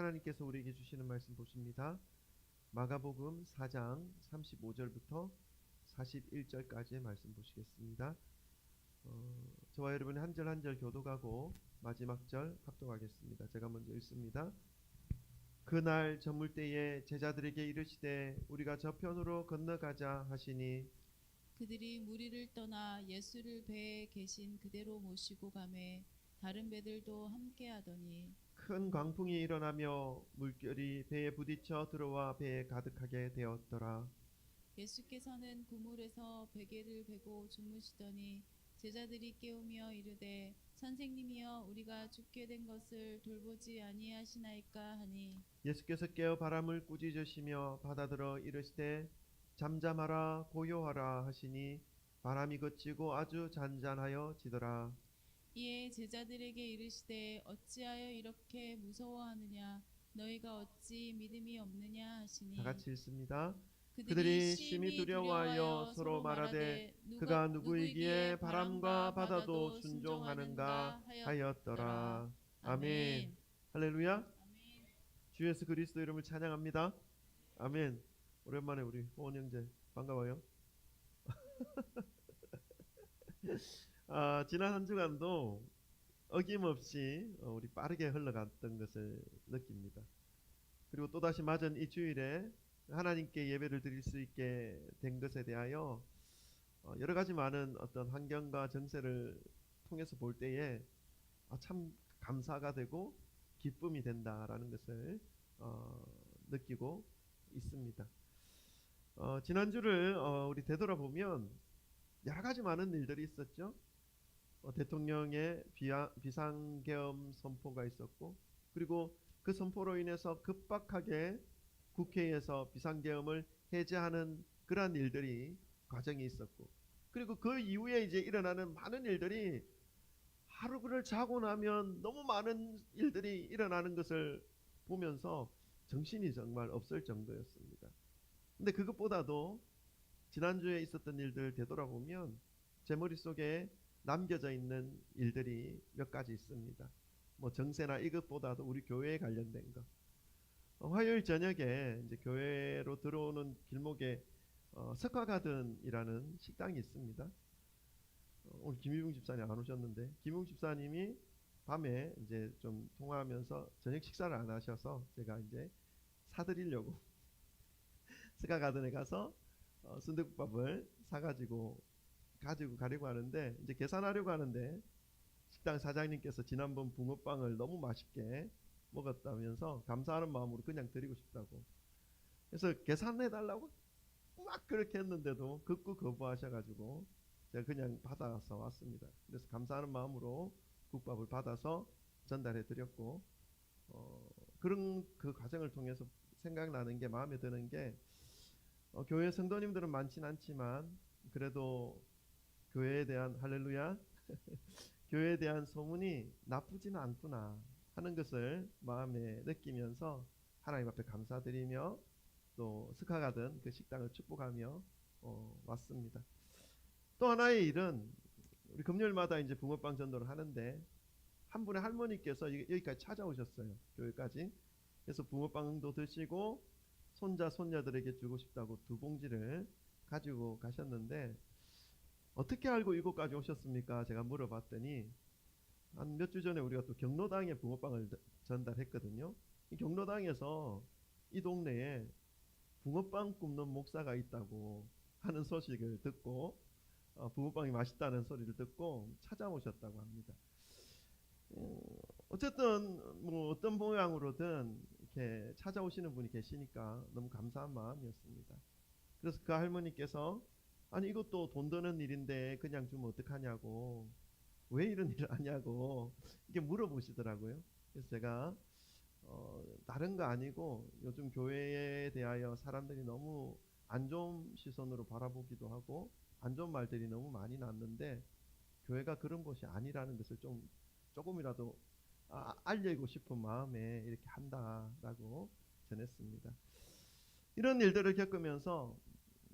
하나님께서 우리에게 주시는 말씀 보십니다. 마가복음 4장 35절부터 41절까지의 말씀 보시겠습니다. 저와 여러분이 한 절 한 절 교독하고 마지막 절 합독하겠습니다. 제가 먼저 읽습니다. 그날 저물 때에 제자들에게 이르시되 우리가 저편으로 건너가자 하시니 그들이 무리를 떠나 예수를 배에 계신 그대로 모시고 가매 다른 배들도 함께하더니 큰 광풍이 일어나며 물결이 배에 부딪혀 들어와 배에 가득하게 되었더라. 예수께서는 그물에서 베개를 베고 주무시더니 제자들이 깨우며 이르되 선생님이여 우리가 죽게 된 것을 돌보지 아니하시나이까 하니 예수께서 깨어 바람을 꾸짖으시며 바다들어 이르시되 잠잠하라 고요하라 하시니 바람이 그치고 아주 잔잔하여 지더라. 이에 제자들에게 이르시되 어찌하여 이렇게 무서워하느냐 너희가 어찌 믿음이 없느냐 다 하시니 같이 읽습니다. 그들이 심히 두려워하여 서로 말하되 그가 누구이기에 바람과 바다도 순종하는가 하였더라. 아멘. 할렐루야. 주 예수 그리스도 이름을 찬양합니다. 아멘. 오랜만에 우리 호원 형제 반가워요. 지난 한 주간도 어김없이 우리 빠르게 흘러갔던 것을 느낍니다. 그리고 또다시 맞은 이 주일에 하나님께 예배를 드릴 수 있게 된 것에 대하여 여러 가지 많은 어떤 환경과 정세를 통해서 볼 때에 참 감사가 되고 기쁨이 된다라는 것을 느끼고 있습니다. 지난주를 우리 되돌아보면 여러 가지 많은 일들이 있었죠. 대통령의 비상계엄 선포가 있었고, 그리고 그 선포로 인해서 급박하게 국회에서 비상계엄을 해제하는 그러한 일들이 과정이 있었고, 그리고 그 이후에 이제 일어나는 많은 일들이 하루를 자고 나면 너무 많은 일들이 일어나는 것을 보면서 정신이 정말 없을 정도였습니다. 근데 그것보다도 지난주에 있었던 일들 되돌아보면 제 머릿속에 남겨져 있는 일들이 몇 가지 있습니다. 뭐 정세나 이것보다도 우리 교회에 관련된 것. 화요일 저녁에 이제 교회로 들어오는 길목에 석화가든이라는 식당이 있습니다. 오늘 김희봉 집사님 안 오셨는데 김희봉 집사님이 밤에 이제 좀 통화하면서 저녁 식사를 안 하셔서 제가 이제 사드리려고 석화가든에 가서 순댓국밥을 사가지고 가려고 하는데 이제 계산하려고 하는데 식당 사장님께서 지난번 붕어빵을 너무 맛있게 먹었다면서 감사하는 마음으로 그냥 드리고 싶다고 그래서 계산해달라고 막 그렇게 했는데도 극구 거부하셔가지고 제가 그냥 받아서 왔습니다. 그래서 감사하는 마음으로 국밥을 받아서 전달해 드렸고 그런 그 과정을 통해서 생각나는 게 마음에 드는 게 교회 성도님들은 많진 않지만 그래도 교회에 대한 할렐루야 교회에 대한 소문이 나쁘지는 않구나 하는 것을 마음에 느끼면서 하나님 앞에 감사드리며 또 스카가든 그 식당을 축복하며 왔습니다. 또 하나의 일은 우리 금요일마다 이제 붕어빵 전도를 하는데 한 분의 할머니께서 여기까지 찾아오셨어요. 교회까지. 그래서 붕어빵도 드시고 손자 손녀들에게 주고 싶다고 2봉지를 가지고 가셨는데 어떻게 알고 이곳까지 오셨습니까? 제가 물어봤더니 한 몇 주 전에 우리가 또 경로당에 붕어빵을 전달했거든요. 이 경로당에서 이 동네에 붕어빵 굽는 목사가 있다고 하는 소식을 듣고 붕어빵이 맛있다는 소리를 듣고 찾아오셨다고 합니다. 어쨌든 뭐 어떤 모양으로든 이렇게 찾아오시는 분이 계시니까 너무 감사한 마음이었습니다. 그래서 그 할머니께서 아니 이것도 돈 드는 일인데 그냥 주면 어떡하냐고 왜 이런 일을 하냐고 이렇게 물어보시더라고요. 그래서 제가 다른 거 아니고 요즘 교회에 대하여 사람들이 너무 안 좋은 시선으로 바라보기도 하고 안 좋은 말들이 너무 많이 났는데 교회가 그런 곳이 아니라는 것을 조금이라도 알리고 싶은 마음에 이렇게 한다라고 전했습니다. 이런 일들을 겪으면서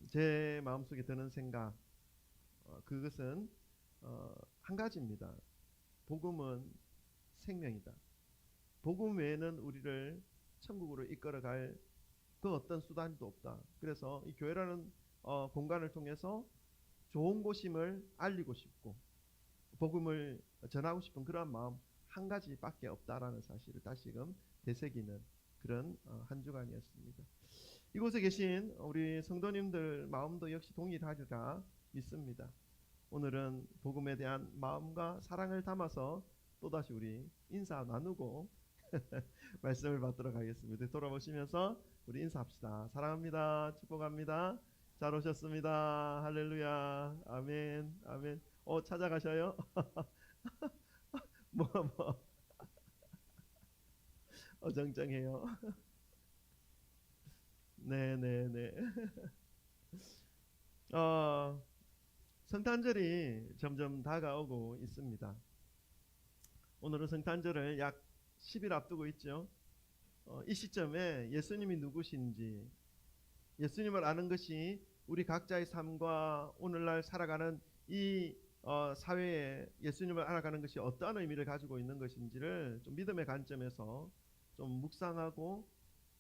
제 마음속에 드는 생각 그것은 한 가지입니다. 복음은 생명이다. 복음 외에는 우리를 천국으로 이끌어갈 그 어떤 수단도 없다. 그래서 이 교회라는 공간을 통해서 좋은 곳임을 알리고 싶고 복음을 전하고 싶은 그러한 마음 한 가지밖에 없다라는 사실을 다시금 되새기는 그런 한 주간이었습니다. 이곳에 계신 우리 성도님들 마음도 역시 동일하리라 믿습니다. 오늘은 복음에 대한 마음과 사랑을 담아서 또다시 우리 인사 나누고 말씀을 받도록 하겠습니다. 돌아보시면서 우리 인사합시다. 사랑합니다. 축복합니다. 잘 오셨습니다. 할렐루야. 아멘. 아멘. 찾아가셔요? 뭐 어정쩡해요. 네네네. 성탄절이 점점 다가오고 있습니다. 오늘은 성탄절을 약 10일 앞두고 있죠. 이 시점에 예수님이 누구신지, 예수님을 아는 것이 우리 각자의 삶과 오늘날 살아가는 이 사회에 예수님을 알아가는 것이 어떠한 의미를 가지고 있는 것인지를 좀 믿음의 관점에서 좀 묵상하고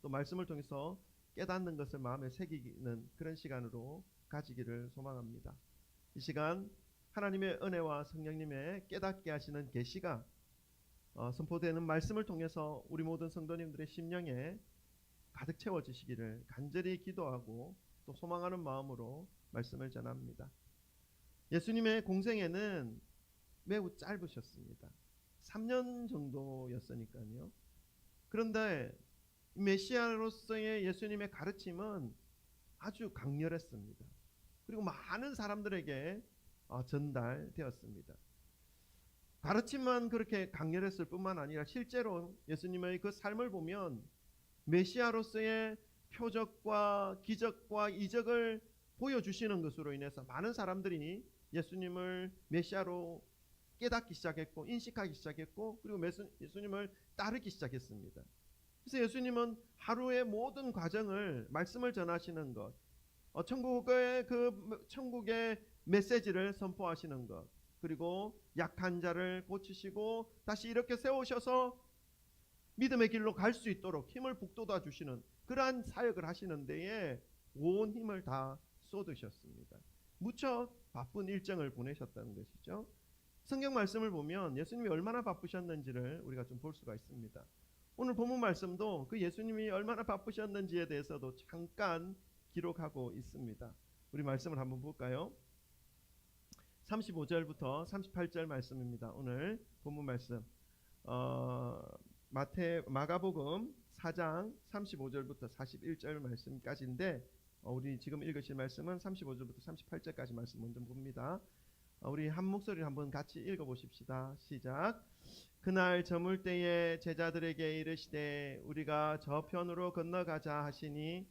또 말씀을 통해서 깨닫는 것을 마음에 새기는 그런 시간으로 가지기를 소망합니다. 이 시간 하나님의 은혜와 성령님의 깨닫게 하시는 계시가 선포되는 말씀을 통해서 우리 모든 성도님들의 심령에 가득 채워지시기를 간절히 기도하고 또 소망하는 마음으로 말씀을 전합니다. 예수님의 공생애는 매우 짧으셨습니다. 3년 정도였으니까요. 그런데 메시아로서의 예수님의 가르침은 아주 강렬했습니다. 그리고 많은 사람들에게 전달되었습니다. 가르침만 그렇게 강렬했을 뿐만 아니라 실제로 예수님의 그 삶을 보면 메시아로서의 표적과 기적과 이적을 보여주시는 것으로 인해서 많은 사람들이 예수님을 메시아로 깨닫기 시작했고 인식하기 시작했고 그리고 예수님을 따르기 시작했습니다. 그래서 예수님은 하루의 모든 과정을 말씀을 전하시는 것, 천국의 메시지를 선포하시는 것, 그리고 약한 자를 고치시고 다시 이렇게 세우셔서 믿음의 길로 갈 수 있도록 힘을 북돋아 주시는 그러한 사역을 하시는 데에 온 힘을 다 쏟으셨습니다. 무척 바쁜 일정을 보내셨다는 것이죠. 성경 말씀을 보면 예수님이 얼마나 바쁘셨는지를 우리가 좀 볼 수가 있습니다. 오늘 본문 말씀도 그 예수님이 얼마나 바쁘셨는지에 대해서도 잠깐 기록하고 있습니다. 우리 말씀을 한번 볼까요? 35절부터 38절 말씀입니다. 오늘 본문 말씀 마가복음 4장 35절부터 41절 말씀까지인데 우리 지금 읽으실 말씀은 35절부터 38절까지 말씀 먼저 봅니다. 우리 한 목소리를 한번 같이 읽어보십시다. 시작. 그날 저물 때에 제자들에게 이르시되 우리가 저편으로 건너가자 하시니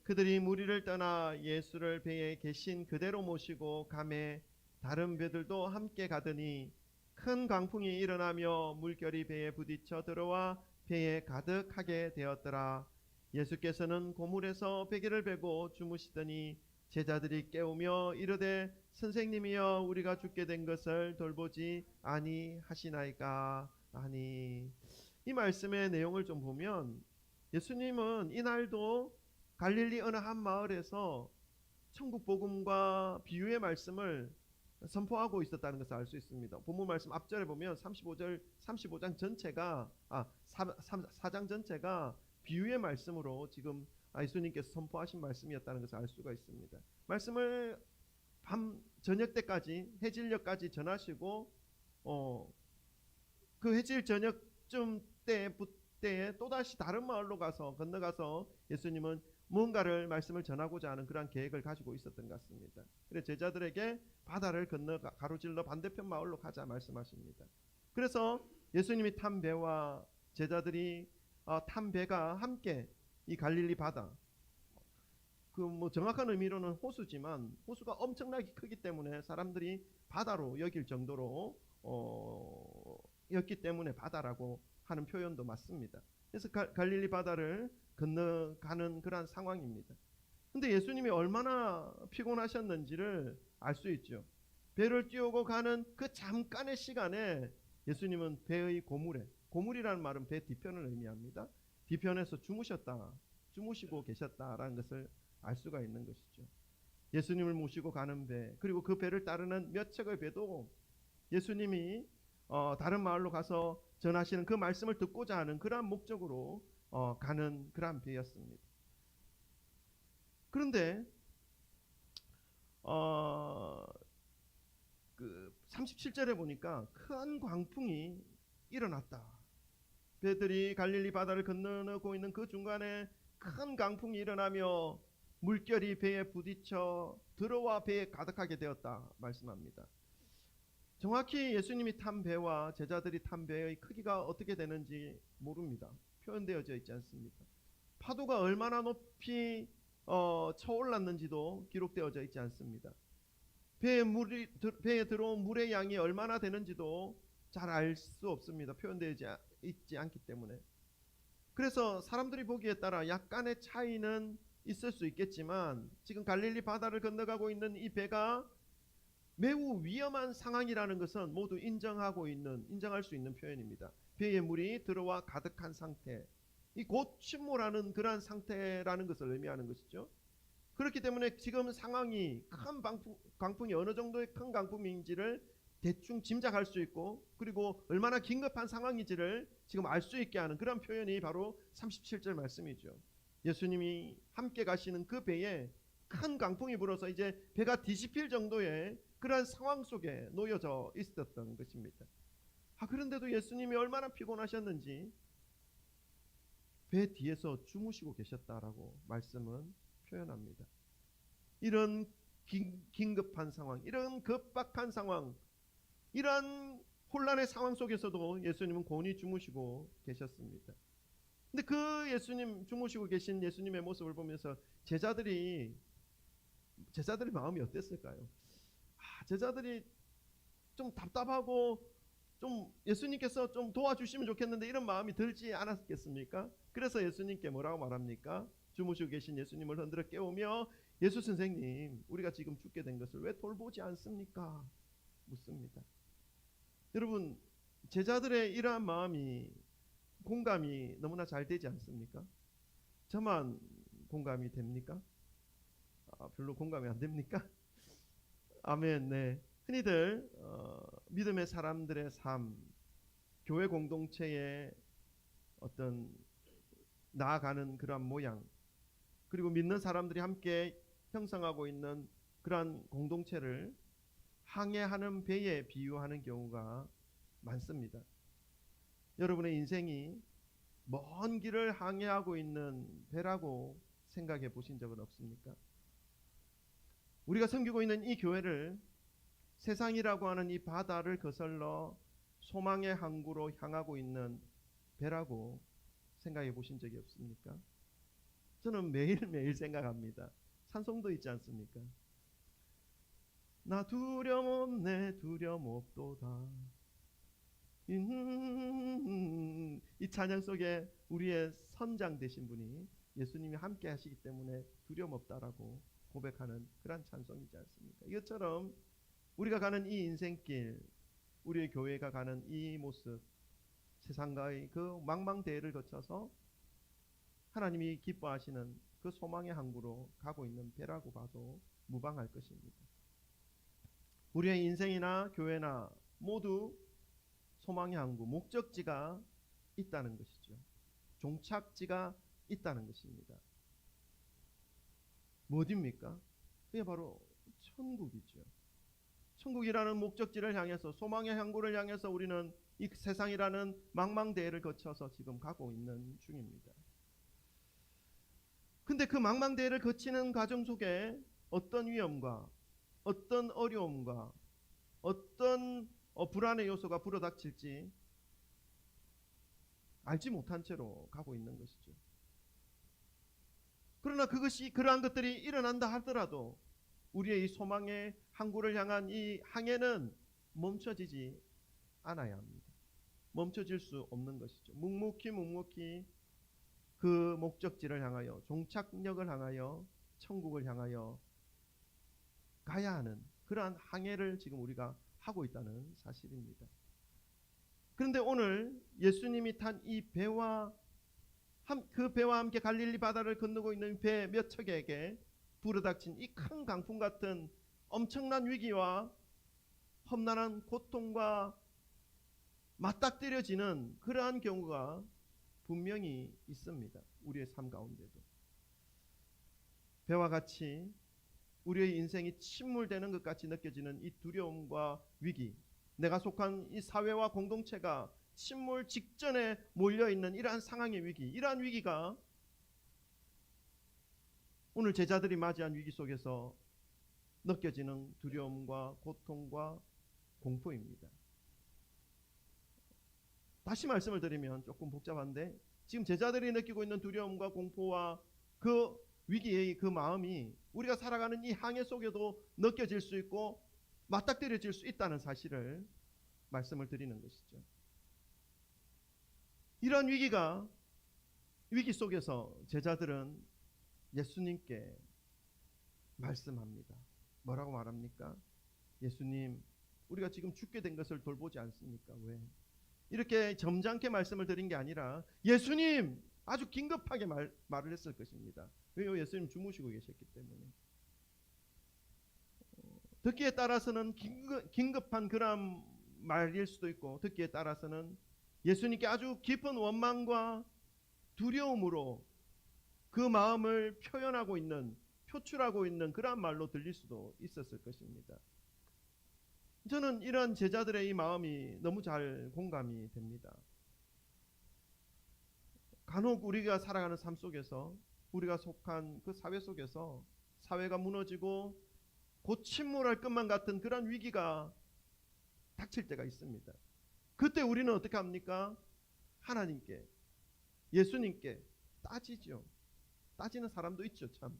그들이 무리를 떠나 예수를 배에 계신 그대로 모시고 가매 다른 배들도 함께 가더니 큰 광풍이 일어나며 물결이 배에 부딪혀 들어와 배에 가득하게 되었더라. 예수께서는 고물에서 베개를 베고 주무시더니 제자들이 깨우며 이르되 선생님이여 우리가 죽게 된 것을 돌보지 아니하시나이까 하니. 이 말씀의 내용을 좀 보면 예수님은 이날도 갈릴리 어느 한 마을에서 천국 복음과 비유의 말씀을 선포하고 있었다는 것을 알 수 있습니다. 본문 말씀 앞절에 보면 35장 전체가 4장 전체가 비유의 말씀으로 지금 예수님께서 선포하신 말씀이었다는 것을 알 수가 있습니다. 말씀을 밤 저녁 때까지 해질녘까지 전하시고 그 해질 저녁쯤 때에 또다시 다른 마을로 건너가서 예수님은 무언가를 말씀을 전하고자 하는 그러한 계획을 가지고 있었던 것 같습니다. 그래서 제자들에게 바다를 건너 가로질러 반대편 마을로 가자 말씀하십니다. 그래서 예수님이 탄 배와 제자들이 탄 배가 함께 이 갈릴리 바다, 정확한 의미로는 호수지만 호수가 엄청나게 크기 때문에 사람들이 바다로 여길 정도로 였기 때문에 바다라고 하는 표현도 맞습니다. 그래서 갈릴리 바다를 건너가는 그러한 상황입니다. 근데 예수님이 얼마나 피곤하셨는지를 알 수 있죠. 배를 띄우고 가는 그 잠깐의 시간에 예수님은 배의 고물이라는 말은 배 뒤편을 의미합니다. 뒤편에서 주무시고 계셨다라는 것을 알 수가 있는 것이죠. 예수님을 모시고 가는 배, 그리고 그 배를 따르는 몇 척의 배도 예수님이 다른 마을로 가서 전하시는 그 말씀을 듣고자 하는 그러한 목적으로 가는 그러한 배였습니다. 그런데 그 37절에 보니까 큰 광풍이 일어났다. 배들이 갈릴리 바다를 건너고 있는 그 중간에 큰 강풍이 일어나며 물결이 배에 부딪혀 들어와 배에 가득하게 되었다 말씀합니다. 정확히 예수님이 탄 배와 제자들이 탄 배의 크기가 어떻게 되는지 모릅니다. 표현되어져 있지 않습니다. 파도가 얼마나 높이 쳐올랐는지도 기록되어져 있지 않습니다. 배에 들어온 물의 양이 얼마나 되는지도 잘 알 수 없습니다. 표현되어져 있지 않기 때문에. 그래서 사람들이 보기에 따라 약간의 차이는 있을 수 있겠지만 지금 갈릴리 바다를 건너가고 있는 이 배가 매우 위험한 상황이라는 것은 모두 인정할 수 있는 표현입니다. 배에 물이 들어와 가득한 상태, 이 곧 침몰하는 그러한 상태라는 것을 의미하는 것이죠. 그렇기 때문에 지금 상황이 큰 강풍이 어느 정도의 큰 강풍인지를 대충 짐작할 수 있고, 그리고 얼마나 긴급한 상황인지를 지금 알 수 있게 하는 그런 표현이 바로 37절 말씀이죠. 예수님이 함께 가시는 그 배에 큰 강풍이 불어서 이제 배가 뒤집힐 정도의 그런 상황 속에 놓여져 있었던 것입니다. 그런데도 예수님이 얼마나 피곤하셨는지 배 뒤에서 주무시고 계셨다라고 말씀은 표현합니다. 이런 긴급한 상황, 이런 급박한 상황, 이런 혼란의 상황 속에서도 예수님은 곤히 주무시고 계셨습니다. 근데 그 예수님, 주무시고 계신 예수님의 모습을 보면서 제자들이 마음이 어땠을까요? 제자들이 좀 답답하고 좀 예수님께서 좀 도와주시면 좋겠는데 이런 마음이 들지 않았겠습니까? 그래서 예수님께 뭐라고 말합니까? 주무시고 계신 예수님을 흔들어 깨우며, 예수 선생님, 우리가 지금 죽게 된 것을 왜 돌보지 않습니까? 묻습니다. 여러분, 제자들의 이러한 마음이 공감이 너무나 잘 되지 않습니까? 저만 공감이 됩니까? 별로 공감이 안 됩니까? 아멘. 네. 흔히들 믿음의 사람들의 삶, 교회 공동체의 어떤 나아가는 그러한 모양, 그리고 믿는 사람들이 함께 형성하고 있는 그러한 공동체를 항해하는 배에 비유하는 경우가 많습니다. 여러분의 인생이 먼 길을 항해하고 있는 배라고 생각해 보신 적은 없습니까? 우리가 섬기고 있는 이 교회를 세상이라고 하는 이 바다를 거슬러 소망의 항구로 향하고 있는 배라고 생각해 보신 적이 없습니까? 저는 매일매일 생각합니다. 찬송도 있지 않습니까? 나 두려움 없네, 두려움 없도다. 이 찬양 속에 우리의 선장 되신 분이 예수님이 함께 하시기 때문에 두려움 없다라고 고백하는 그런 찬송이지 않습니까? 이것처럼 우리가 가는 이 인생길, 우리의 교회가 가는 이 모습, 세상과의 그 망망대해를 거쳐서 하나님이 기뻐하시는 그 소망의 항구로 가고 있는 배라고 봐도 무방할 것입니다. 우리의 인생이나 교회나 모두 소망의 항구, 목적지가 있다는 것이죠. 종착지가 있다는 것입니다. 어디입니까? 그게 바로 천국이죠. 천국이라는 목적지를 향해서, 소망의 항구를 향해서 우리는 이 세상이라는 망망대해를 거쳐서 지금 가고 있는 중입니다. 근데 그 망망대해를 거치는 과정 속에 어떤 위험과 어떤 어려움과 어떤 불안의 요소가 불어닥칠지 알지 못한 채로 가고 있는 것이죠. 그러나 그러한 것들이 일어난다 하더라도 우리의 이 소망의 항구를 향한 이 항해는 멈춰지지 않아야 합니다. 멈춰질 수 없는 것이죠. 묵묵히 그 목적지를 향하여, 종착역을 향하여, 천국을 향하여 가야 하는 그러한 항해를 지금 우리가 하고 있다는 사실입니다. 그런데 오늘 예수님이 탄 이 배와 그 배와 함께 갈릴리 바다를 건너고 있는 배 몇 척에게 불어닥친 이 큰 강풍 같은 엄청난 위기와 험난한 고통과 맞닥뜨려지는 그러한 경우가 분명히 있습니다. 우리의 삶 가운데도. 배와 같이 우리의 인생이 침몰되는 것 같이 느껴지는 이 두려움과 위기, 내가 속한 이 사회와 공동체가 침몰 직전에 몰려있는 이러한 상황의 위기, 이러한 위기가 오늘 제자들이 맞이한 위기 속에서 느껴지는 두려움과 고통과 공포입니다. 다시 말씀을 드리면 조금 복잡한데, 지금 제자들이 느끼고 있는 두려움과 공포와 그 위기의 그 마음이 우리가 살아가는 이 항해 속에도 느껴질 수 있고 맞닥뜨려질 수 있다는 사실을 말씀을 드리는 것이죠. 이런 위기 속에서 제자들은 예수님께 말씀합니다. 뭐라고 말합니까? 예수님, 우리가 지금 죽게 된 것을 돌보지 않습니까? 왜? 이렇게 점잖게 말씀을 드린 게 아니라 예수님, 아주 긴급하게 말을 했을 것입니다. 왜요? 예수님 주무시고 계셨기 때문에. 듣기에 따라서는 긴급한 그런 말일 수도 있고, 듣기에 따라서는 예수님께 아주 깊은 원망과 두려움으로 그 마음을 표출하고 있는 그런 말로 들릴 수도 있었을 것입니다. 저는 이런 제자들의 이 마음이 너무 잘 공감이 됩니다. 간혹 우리가 살아가는 삶 속에서, 우리가 속한 그 사회 속에서 사회가 무너지고 곧 침몰할 것만 같은 그런 위기가 닥칠 때가 있습니다. 그때 우리는 어떻게 합니까? 하나님께, 예수님께 따지죠. 따지는 사람도 있죠. 참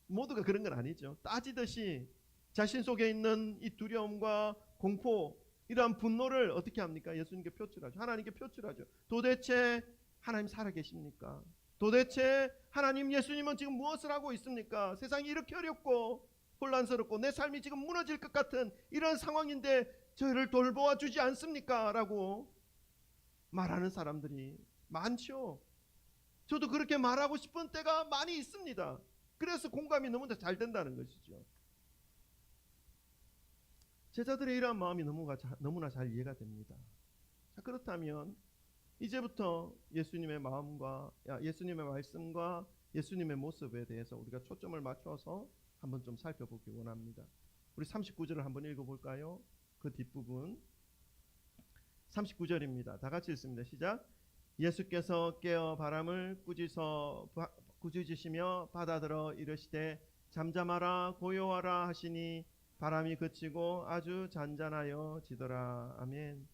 모두가 그런 건 아니죠. 따지듯이 자신 속에 있는 이 두려움과 공포, 이러한 분노를 어떻게 합니까? 예수님께 표출하죠. 하나님께 표출하죠. 도대체 하나님 살아계십니까? 도대체 하나님, 예수님은 지금 무엇을 하고 있습니까? 세상이 이렇게 어렵고 혼란스럽고 내 삶이 지금 무너질 것 같은 이런 상황인데 저를 돌보아 주지 않습니까? 라고 말하는 사람들이 많죠. 저도 그렇게 말하고 싶은 때가 많이 있습니다. 그래서 공감이 너무나 잘 된다는 것이죠. 제자들의 이러한 마음이 너무나 잘 이해가 됩니다. 자, 그렇다면 이제부터 예수님의 마음과 예수님의 말씀과 예수님의 모습에 대해서 우리가 초점을 맞춰서 한번 좀 살펴보기 원합니다. 우리 39절을 한번 읽어볼까요? 그 뒷부분 39절입니다. 다 같이 읽습니다. 시작. 예수께서 깨어 바람을 꾸짖으시며 바다들어 이르시되 잠잠하라 고요하라 하시니 바람이 그치고 아주 잔잔하여 지더라. 아멘.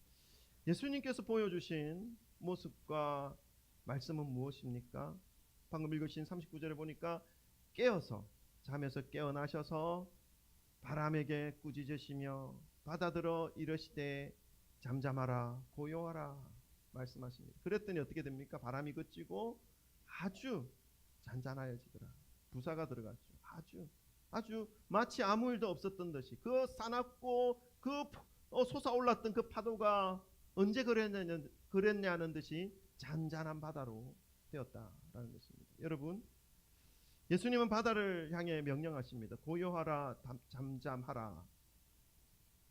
예수님께서 보여주신 모습과 말씀은 무엇입니까? 방금 읽으신 39절에 보니까 깨어서, 잠에서 깨어나셔서 바람에게 꾸짖으시며 바다들어 이르시되 잠잠하라 고요하라 말씀하십니다. 그랬더니 어떻게 됩니까? 바람이 그치고 아주 잔잔하여지더라. 부사가 들어갔죠. 아주 마치 아무 일도 없었던 듯이, 그 사납고 그 솟아올랐던 그 파도가 언제 그랬냐는 듯이 잔잔한 바다로 되었다라는 것입니다. 여러분, 예수님은 바다를 향해 명령하십니다. 고요하라, 잠잠하라.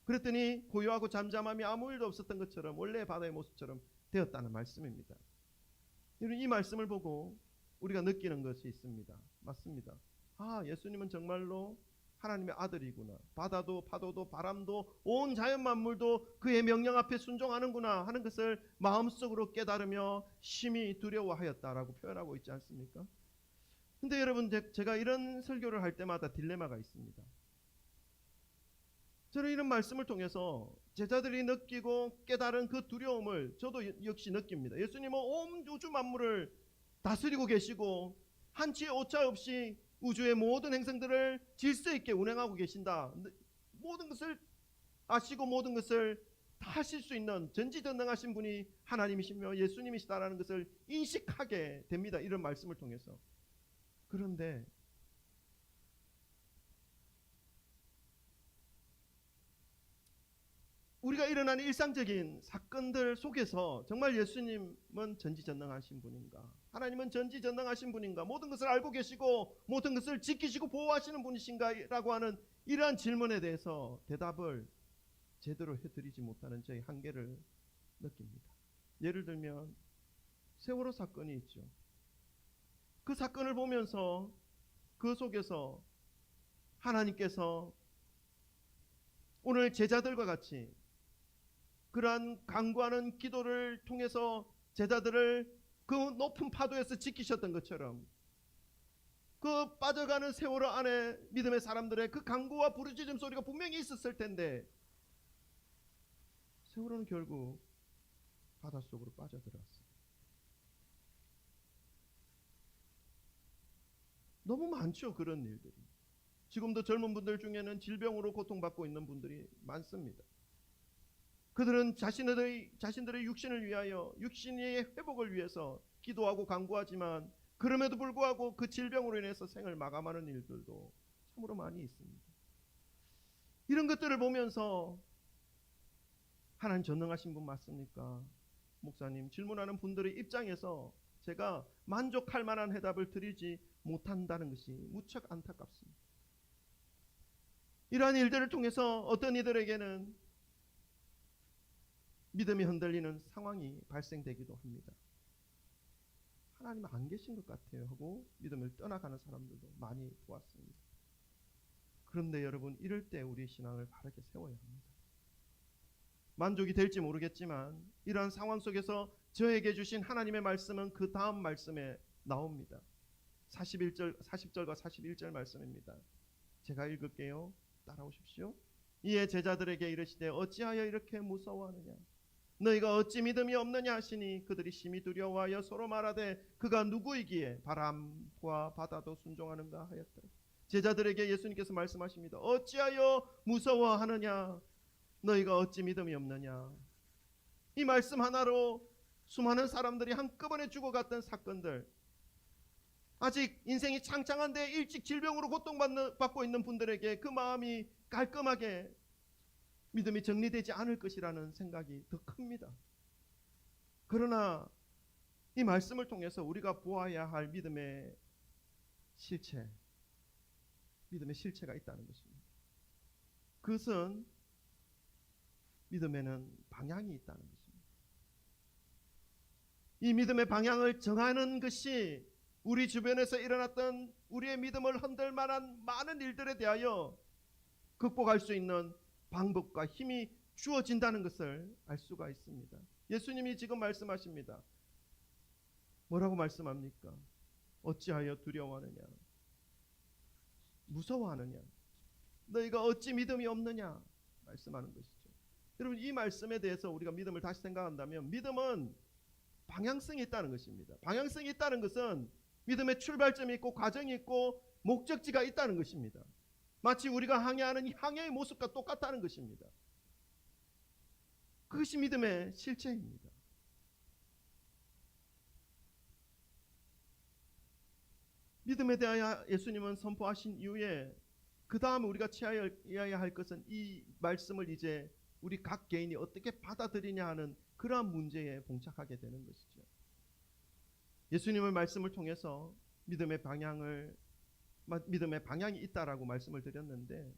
그랬더니 고요하고 잠잠함이 아무 일도 없었던 것처럼, 원래 바다의 모습처럼 되었다는 말씀입니다. 여러분, 이 말씀을 보고 우리가 느끼는 것이 있습니다. 맞습니다. 예수님은 정말로 하나님의 아들이구나. 바다도 파도도 바람도 온 자연 만물도 그의 명령 앞에 순종하는구나 하는 것을 마음속으로 깨달으며 심히 두려워하였다라고 표현하고 있지 않습니까? 근데 여러분, 제가 이런 설교를 할 때마다 딜레마가 있습니다. 저는 이런 말씀을 통해서 제자들이 느끼고 깨달은 그 두려움을 저도 역시 느낍니다. 예수님은 온 우주 만물을 다스리고 계시고 한치의 오차 없이 우주의 모든 행성들을 질서 있게 운행하고 계신다. 모든 것을 아시고 모든 것을 다 하실 수 있는 전지전능하신 분이 하나님이시며 예수님이시다라는 것을 인식하게 됩니다. 이런 말씀을 통해서. 그런데 우리가 일어나는 일상적인 사건들 속에서 정말 예수님은 전지전능하신 분인가? 하나님은 전지전능하신 분인가? 모든 것을 알고 계시고 모든 것을 지키시고 보호하시는 분이신가? 라고 하는 이러한 질문에 대해서 대답을 제대로 해드리지 못하는 저희 한계를 느낍니다. 예를 들면 세월호 사건이 있죠. 그 사건을 보면서 그 속에서 하나님께서 오늘 제자들과 같이 그러한 간구하는 기도를 통해서 제자들을 그 높은 파도에서 지키셨던 것처럼 그 빠져가는 세월호 안에 믿음의 사람들의 그 간구와 부르짖음 소리가 분명히 있었을 텐데 세월호는 결국 바닷속으로 빠져들어갔어요. 너무 많죠, 그런 일들이. 지금도 젊은 분들 중에는 질병으로 고통받고 있는 분들이 많습니다. 그들은 자신들의 육신을 위하여 육신의 회복을 위해서 기도하고 간구하지만 그럼에도 불구하고 그 질병으로 인해서 생을 마감하는 일들도 참으로 많이 있습니다. 이런 것들을 보면서 하나님 전능하신 분 맞습니까? 목사님, 질문하는 분들의 입장에서 제가 만족할 만한 해답을 드리지 못한다는 것이 무척 안타깝습니다. 이러한 일들을 통해서 어떤 이들에게는 믿음이 흔들리는 상황이 발생되기도 합니다. 하나님 안 계신 것 같아요 하고 믿음을 떠나가는 사람들도 많이 보았습니다. 그런데 여러분, 이럴 때 우리 신앙을 바르게 세워야 합니다. 만족이 될지 모르겠지만 이러한 상황 속에서 저에게 주신 하나님의 말씀은 그 다음 말씀에 나옵니다. 40절과 41절 말씀입니다. 제가 읽을게요. 따라오십시오. 이에 제자들에게 이르시되 어찌하여 이렇게 무서워하느냐? 너희가 어찌 믿음이 없느냐 하시니 그들이 심히 두려워하여 서로 말하되 그가 누구이기에 바람과 바다도 순종하는가 하였더라. 제자들에게 예수님께서 말씀하십니다. 어찌하여 무서워하느냐? 너희가 어찌 믿음이 없느냐? 이 말씀 하나로 수많은 사람들이 한꺼번에 죽어갔던 사건들, 아직 인생이 창창한데 일찍 질병으로 고통받고 있는 분들에게 그 마음이 깔끔하게 믿음이 정리되지 않을 것이라는 생각이 더 큽니다. 그러나 이 말씀을 통해서 우리가 보아야 할 믿음의 실체가 있다는 것입니다. 그것은 믿음에는 방향이 있다는 것입니다. 이 믿음의 방향을 정하는 것이 우리 주변에서 일어났던 우리의 믿음을 흔들 만한 많은 일들에 대하여 극복할 수 있는 방법과 힘이 주어진다는 것을 알 수가 있습니다. 예수님이 지금 말씀하십니다. 뭐라고 말씀합니까? 어찌하여 두려워하느냐? 무서워하느냐? 너희가 어찌 믿음이 없느냐? 말씀하는 것이죠. 여러분, 이 말씀에 대해서 우리가 믿음을 다시 생각한다면 믿음은 방향성이 있다는 것입니다. 방향성이 있다는 것은 믿음의 출발점이 있고 과정이 있고 목적지가 있다는 것입니다. 마치 우리가 항해하는 이 항해의 모습과 똑같다는 것입니다. 그것이 믿음의 실체입니다. 믿음에 대하여 예수님은 선포하신 이후에 그 다음 우리가 취하여야 할 것은 이 말씀을 이제 우리 각 개인이 어떻게 받아들이냐 하는 그러한 문제에 봉착하게 되는 것이죠. 예수님의 말씀을 통해서 믿음의 방향이 있다라고 말씀을 드렸는데,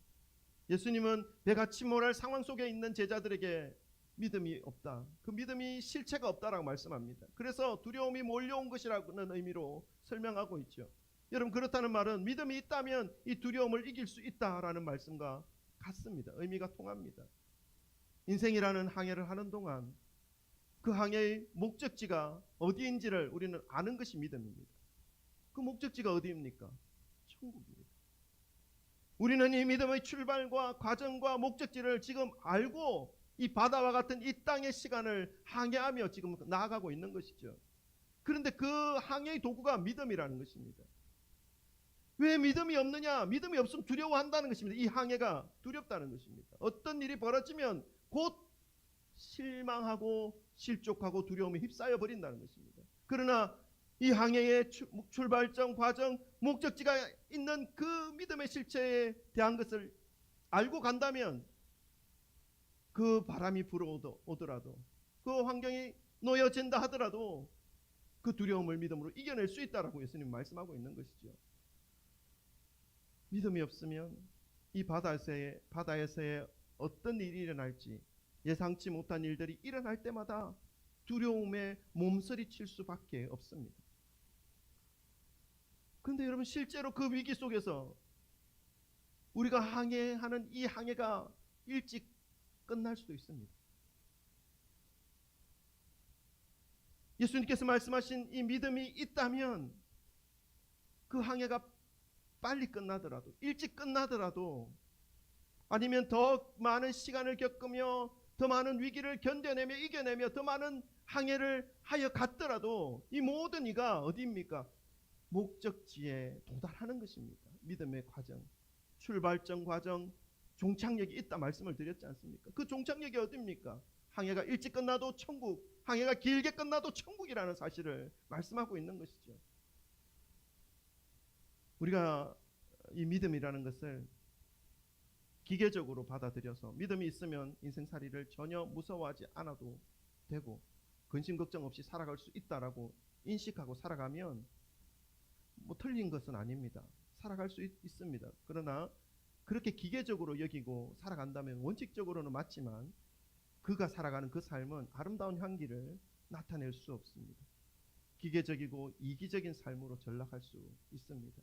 예수님은 배가 침몰할 상황 속에 있는 제자들에게 믿음이 없다, 그 믿음이 실체가 없다라고 말씀합니다. 그래서 두려움이 몰려온 것이라는 의미로 설명하고 있죠. 여러분, 그렇다는 말은 믿음이 있다면 이 두려움을 이길 수 있다라는 말씀과 같습니다. 의미가 통합니다. 인생이라는 항해를 하는 동안 그 항해의 목적지가 어디인지를 우리는 아는 것이 믿음입니다. 그 목적지가 어디입니까? 천국입니다. 우리는 이 믿음의 출발과 과정과 목적지를 지금 알고 이 바다와 같은 이 땅의 시간을 항해하며 지금 나아가고 있는 것이죠. 그런데 그 항해의 도구가 믿음이라는 것입니다. 왜 믿음이 없느냐? 믿음이 없으면 두려워한다는 것입니다. 이 항해가 두렵다는 것입니다. 어떤 일이 벌어지면 곧 실망하고 실족하고 두려움에 휩싸여 버린다는 것입니다. 그러나 이 항해의 출발점, 과정, 목적지가 있는 그 믿음의 실체에 대한 것을 알고 간다면 그 바람이 불어오더라도, 그 환경이 놓여진다 하더라도 그 두려움을 믿음으로 이겨낼 수 있다라고 예수님 말씀하고 있는 것이죠. 믿음이 없으면 이 바다에서의 어떤 일이 일어날지, 예상치 못한 일들이 일어날 때마다 두려움에 몸서리칠 수밖에 없습니다. 그런데 여러분, 실제로 그 위기 속에서 우리가 항해하는 이 항해가 일찍 끝날 수도 있습니다. 예수님께서 말씀하신 이 믿음이 있다면 그 항해가 빨리 끝나더라도, 일찍 끝나더라도, 아니면 더 많은 시간을 겪으며 더 많은 위기를 견뎌내며 이겨내며 더 많은 항해를 하여 갔더라도 이 모든 이가 어디입니까? 목적지에 도달하는 것입니다. 믿음의 과정, 출발점 과정, 종착역이 있다 말씀을 드렸지 않습니까? 그 종착역이 어디입니까? 항해가 일찍 끝나도 천국, 항해가 길게 끝나도 천국이라는 사실을 말씀하고 있는 것이죠. 우리가 이 믿음이라는 것을 기계적으로 받아들여서 믿음이 있으면 인생살이를 전혀 무서워하지 않아도 되고 근심 걱정 없이 살아갈 수 있다라고 인식하고 살아가면 뭐 틀린 것은 아닙니다. 살아갈 수 있습니다. 그러나 그렇게 기계적으로 여기고 살아간다면 원칙적으로는 맞지만 그가 살아가는 그 삶은 아름다운 향기를 나타낼 수 없습니다. 기계적이고 이기적인 삶으로 전락할 수 있습니다.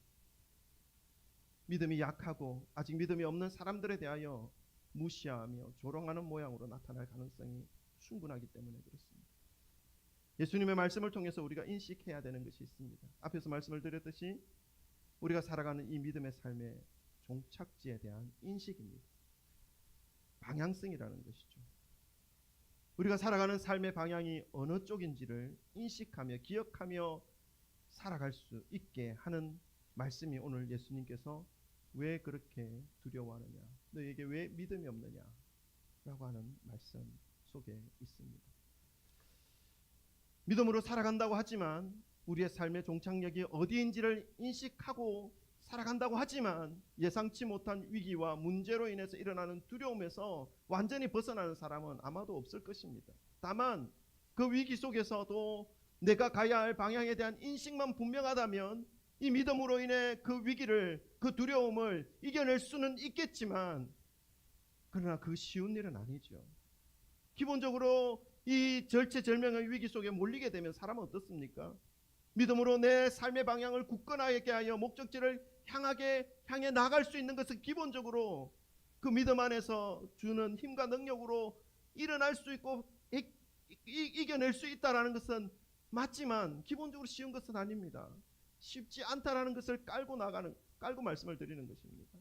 믿음이 약하고 아직 믿음이 없는 사람들에 대하여 무시하며 조롱하는 모양으로 나타날 가능성이 충분하기 때문에 그렇습니다. 예수님의 말씀을 통해서 우리가 인식해야 되는 것이 있습니다. 앞에서 말씀을 드렸듯이 우리가 살아가는 이 믿음의 삶의 종착지에 대한 인식입니다. 방향성이라는 것이죠. 우리가 살아가는 삶의 방향이 어느 쪽인지를 인식하며 기억하며 살아갈 수 있게 하는 말씀이 오늘 예수님께서 왜 그렇게 두려워하느냐, 너에게 왜 믿음이 없느냐 라고 하는 말씀 속에 있습니다. 믿음으로 살아간다고 하지만 우리의 삶의 종착역이 어디인지를 인식하고 살아간다고 하지만 예상치 못한 위기와 문제로 인해서 일어나는 두려움에서 완전히 벗어나는 사람은 아마도 없을 것입니다. 다만 그 위기 속에서도 내가 가야 할 방향에 대한 인식만 분명하다면 이 믿음으로 인해 그 위기를, 그 두려움을 이겨낼 수는 있겠지만 그러나 그 쉬운 일은 아니죠. 기본적으로 이 절체절명의 위기 속에 몰리게 되면 사람은 어떻습니까? 믿음으로 내 삶의 방향을 굳건하게 하여 목적지를 향해 나갈 수 있는 것은 기본적으로 그 믿음 안에서 주는 힘과 능력으로 일어날 수 있고 이겨낼 수 있다는 것은 맞지만 기본적으로 쉬운 것은 아닙니다. 쉽지 않다라는 것을 깔고 말씀을 드리는 것입니다.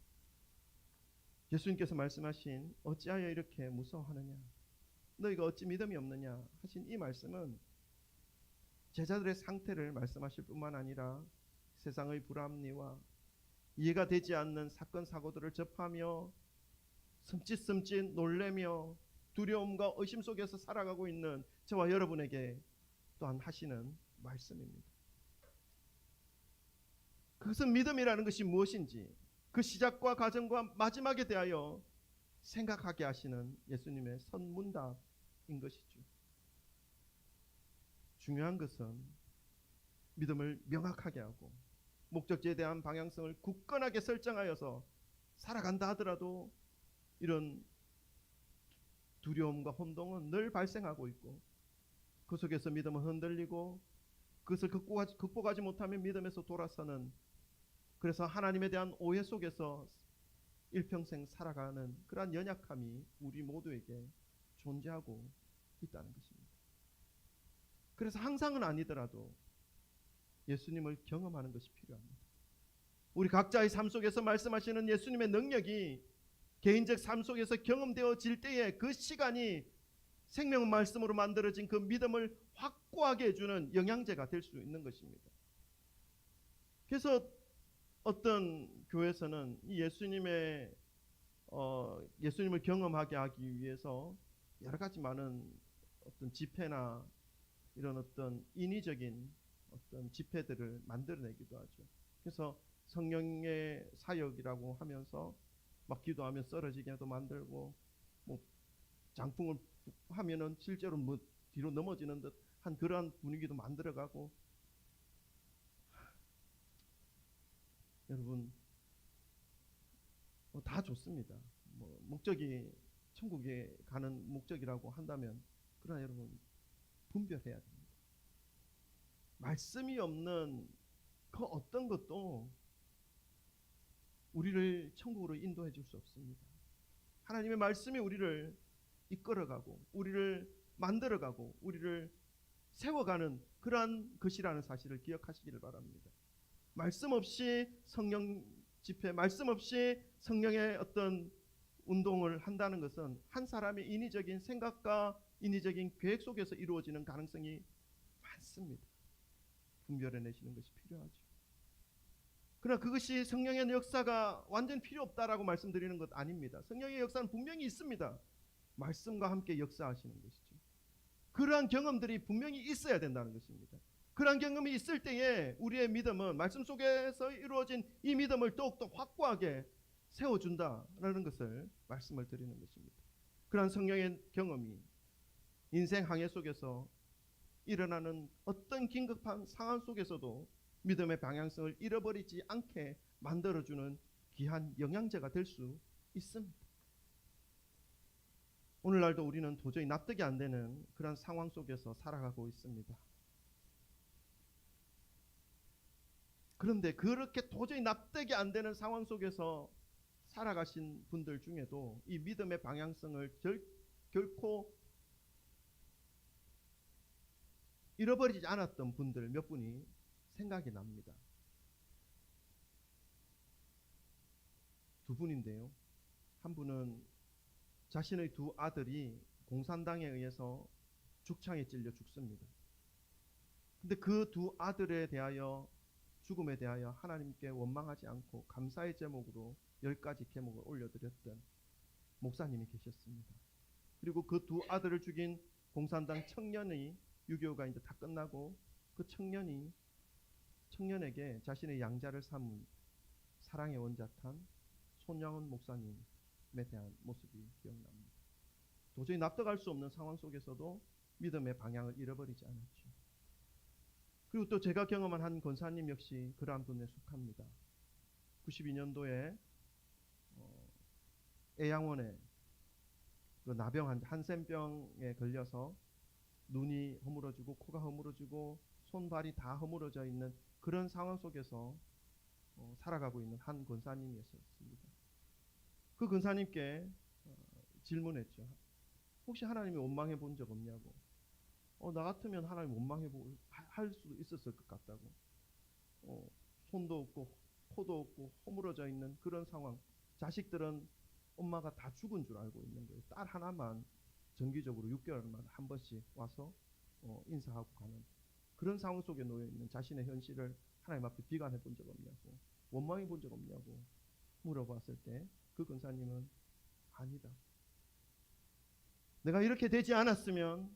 예수님께서 말씀하신 어찌하여 이렇게 무서워하느냐, 너희가 어찌 믿음이 없느냐 하신 이 말씀은 제자들의 상태를 말씀하실 뿐만 아니라 세상의 불합리와 이해가 되지 않는 사건 사고들을 접하며 섬찟섬찟 놀래며 두려움과 의심 속에서 살아가고 있는 저와 여러분에게 또한 하시는 말씀입니다. 그것은 믿음이라는 것이 무엇인지 그 시작과 과정과 마지막에 대하여 생각하게 하시는 예수님의 선문답인 것이죠. 중요한 것은 믿음을 명확하게 하고 목적지에 대한 방향성을 굳건하게 설정하여서 살아간다 하더라도 이런 두려움과 혼동은 늘 발생하고 있고 그 속에서 믿음은 흔들리고 그것을 극복하지 못하면 믿음에서 돌아서는, 그래서 하나님에 대한 오해 속에서 일평생 살아가는 그러한 연약함이 우리 모두에게 존재하고 있다는 것입니다. 그래서 항상은 아니더라도 예수님을 경험하는 것이 필요합니다. 우리 각자의 삶 속에서 말씀하시는 예수님의 능력이 개인적 삶 속에서 경험되어질 때에 그 시간이 생명 말씀으로 만들어진 그 믿음을 확고하게 해주는 영양제가 될 수 있는 것입니다. 그래서 어떤 교회에서는 이 예수님을 경험하게 하기 위해서 여러 가지 많은 어떤 집회나 이런 어떤 인위적인 어떤 집회들을 만들어내기도 하죠. 그래서 성령의 사역이라고 하면서 막 기도하면 쓰러지게도 만들고 뭐 장풍을 하면은 실제로 뭐 뒤로 넘어지는 듯한 그러한 분위기도 만들어가고, 여러분 다 좋습니다. 뭐 목적이 천국에 가는 목적이라고 한다면, 그러나 여러분 분별해야 됩니다. 말씀이 없는 그 어떤 것도 우리를 천국으로 인도해 줄 수 없습니다. 하나님의 말씀이 우리를 이끌어가고 우리를 만들어가고 우리를 세워가는 그러한 것이라는 사실을 기억하시기를 바랍니다. 말씀 없이 성령 집회, 말씀 없이 성령의 어떤 운동을 한다는 것은 한 사람의 인위적인 생각과 인위적인 계획 속에서 이루어지는 가능성이 많습니다. 분별해내시는 것이 필요하죠. 그러나 그것이 성령의 역사가 완전 필요 없다라고 말씀드리는 것 아닙니다. 성령의 역사는 분명히 있습니다. 말씀과 함께 역사하시는 것이죠. 그러한 경험들이 분명히 있어야 된다는 것입니다. 그러한 경험이 있을 때에 우리의 믿음은 말씀 속에서 이루어진 이 믿음을 더욱더 확고하게 세워준다라는 것을 말씀을 드리는 것입니다. 그러한 성령의 경험이 인생 항해 속에서 일어나는 어떤 긴급한 상황 속에서도 믿음의 방향성을 잃어버리지 않게 만들어주는 귀한 영양제가 될 수 있습니다. 오늘날도 우리는 도저히 납득이 안 되는 그런 상황 속에서 살아가고 있습니다. 그런데 그렇게 도저히 납득이 안 되는 상황 속에서 살아가신 분들 중에도 이 믿음의 방향성을 결코 잃어버리지 않았던 분들 몇 분이 생각이 납니다. 두 분인데요. 한 분은 자신의 두 아들이 공산당에 의해서 죽창에 찔려 죽습니다. 근데 그 두 아들에 대하여, 죽음에 대하여 하나님께 원망하지 않고 감사의 제목으로 10가지 제목을 올려드렸던 목사님이 계셨습니다. 그리고 그 두 아들을 죽인 공산당 청년의 6.25가 이제 다 끝나고 그 청년에게 자신의 양자를 삼은 사랑의 원자탄 손양원 목사님에 대한 모습이 기억납니다. 도저히 납득할 수 없는 상황 속에서도 믿음의 방향을 잃어버리지 않았죠. 그리고 또 제가 경험한 한 권사님 역시 그러한 분에 속합니다. 92년도에 애양원에 그 나병 한센병에 걸려서 눈이 허물어지고 코가 허물어지고 손발이 다 허물어져 있는 그런 상황 속에서 살아가고 있는 한 권사님이었습니다. 그 권사님께 질문했죠. 혹시 하나님이 원망해 본 적 없냐고. 나 같으면 하나님 원망해 할 수 있었을 것 같다고. 손도 없고 코도 없고 허물어져 있는 그런 상황. 자식들은 엄마가 다 죽은 줄 알고 있는 거예요. 딸 하나만 정기적으로 6개월마다 한 번씩 와서 인사하고 가는 그런 상황 속에 놓여 있는 자신의 현실을 하나님 앞에 비관해 본 적 없냐고, 원망해 본 적 없냐고 물어봤을 때 그 권사님은 아니다. 내가 이렇게 되지 않았으면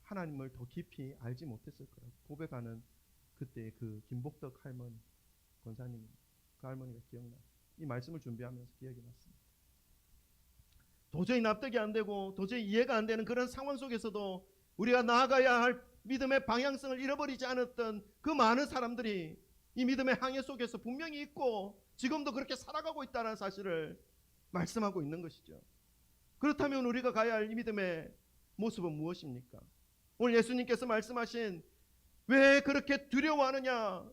하나님을 더 깊이 알지 못했을 거라고 고백하는 그때의 그 김복덕 할머니 권사님, 그 할머니가 기억나. 이 말씀을 준비하면서 기억이 났습니다. 도저히 납득이 안 되고 도저히 이해가 안 되는 그런 상황 속에서도 우리가 나아가야 할 믿음의 방향성을 잃어버리지 않았던 그 많은 사람들이 이 믿음의 항해 속에서 분명히 있고 지금도 그렇게 살아가고 있다는 사실을 말씀하고 있는 것이죠. 그렇다면 우리가 가야 할 이 믿음의 모습은 무엇입니까? 오늘 예수님께서 말씀하신 왜 그렇게 두려워하느냐,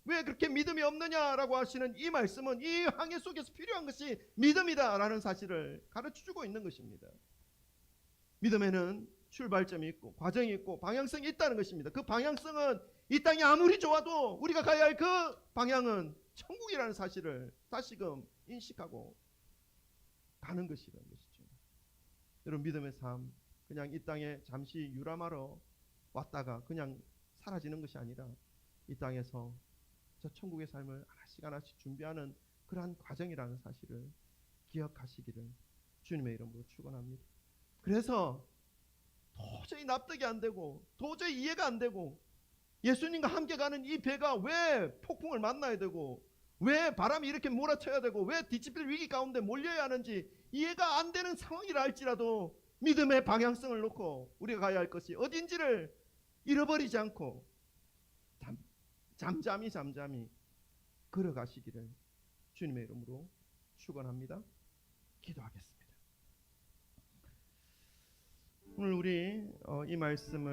왜 그렇게 믿음이 없느냐라고 하시는 이 말씀은 이 항해 속에서 필요한 것이 믿음이다라는 사실을 가르쳐주고 있는 것입니다. 믿음에는 출발점이 있고 과정이 있고 방향성이 있다는 것입니다. 그 방향성은 이 땅이 아무리 좋아도 우리가 가야 할 그 방향은 천국이라는 사실을 다시금 인식하고 가는 것이라는 것이죠. 여러분, 믿음의 삶 그냥 이 땅에 잠시 유람하러 왔다가 그냥 사라지는 것이 아니라 이 땅에서 저 천국의 삶을 하나씩 하나씩 준비하는 그러한 과정이라는 사실을 기억하시기를 주님의 이름으로 축원합니다. 그래서 도저히 납득이 안 되고 도저히 이해가 안 되고 예수님과 함께 가는 이 배가 왜 폭풍을 만나야 되고 왜 바람이 이렇게 몰아쳐야 되고 왜 뒤집힐 위기 가운데 몰려야 하는지 이해가 안 되는 상황이라 할지라도 믿음의 방향성을 놓고 우리가 가야 할 것이 어딘지를 잃어버리지 않고 잠잠히 걸어가시기를 주님의 이름으로 축원합니다. 기도하겠습니다. 오늘 우리 이 말씀을